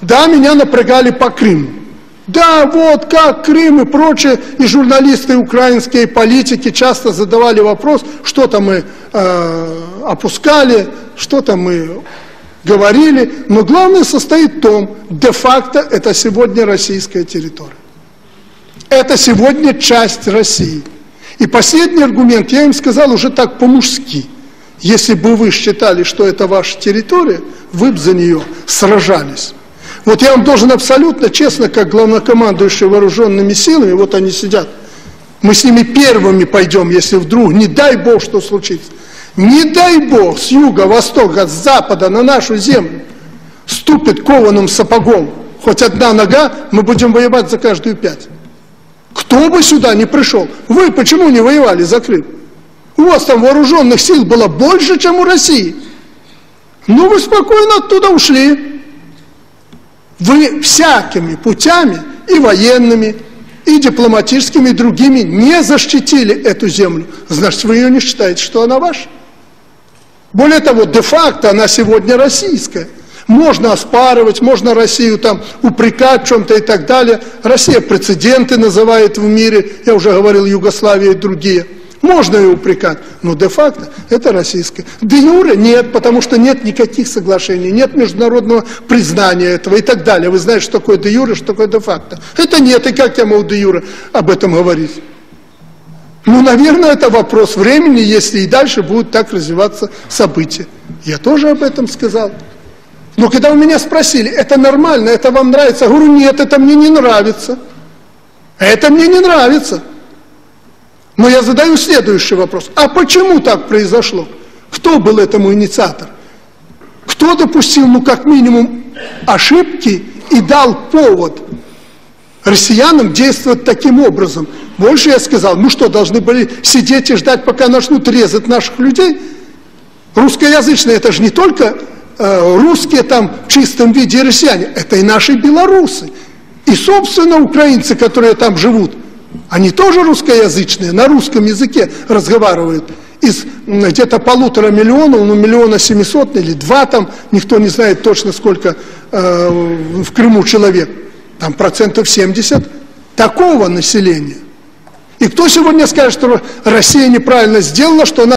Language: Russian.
Да, меня напрягали по Крыму. Да, вот как Крым и прочее, и журналисты украинские, и политики часто задавали вопрос, что-то мы опускали, что-то мы говорили, но главное состоит в том, де-факто это сегодня российская территория. Это сегодня часть России. И последний аргумент, я им сказал уже так по-мужски. Если бы вы считали, что это ваша территория, вы бы за нее сражались. Вот я вам должен абсолютно честно, как главнокомандующий вооруженными силами, вот они сидят, мы с ними первыми пойдем, если вдруг, не дай Бог, что случится. Не дай Бог, с юга, востока, с запада на нашу землю ступит кованым сапогом хоть одна нога, мы будем воевать за каждую 5. Кто бы сюда не пришел, вы почему не воевали за Крым? У вас там вооруженных сил было больше, чем у России. Ну, вы спокойно оттуда ушли. Вы всякими путями, и военными, и дипломатическими, и другими, не защитили эту землю. Значит, вы ее не считаете, что она ваша. Более того, де-факто она сегодня российская. Можно оспаривать, можно Россию там упрекать в чем-то и так далее. Россия прецеденты называет в мире, я уже говорил, Югославия и другие. Можно ее упрекать, но де-факто это российское. Де-юре нет, потому что нет никаких соглашений, нет международного признания этого и так далее. Вы знаете, что такое де-юре, что такое де-факто. Это нет, и как я могу де-юре об этом говорить? Ну, наверное, это вопрос времени, если и дальше будут так развиваться события. Я тоже об этом сказал. Но когда у меня спросили, это нормально, это вам нравится? Я говорю, нет, это мне не нравится. Это мне не нравится. Но я задаю следующий вопрос. А почему так произошло? Кто был этому инициатор? Кто допустил, ну, как минимум, ошибки и дал повод россиянам действовать таким образом? Больше я сказал, ну что, должны были сидеть и ждать, пока начнут резать наших людей? Русскоязычные, это же не только русские там в чистом виде россияне, это и наши белорусы. И, собственно, украинцы, которые там живут, они тоже русскоязычные, на русском языке разговаривают. Из где-то 1,5 миллиона, ну 1 700 000 или 2 там, никто не знает точно сколько в Крыму человек. Там 70% такого населения. И кто сегодня скажет, что Россия неправильно сделала, что она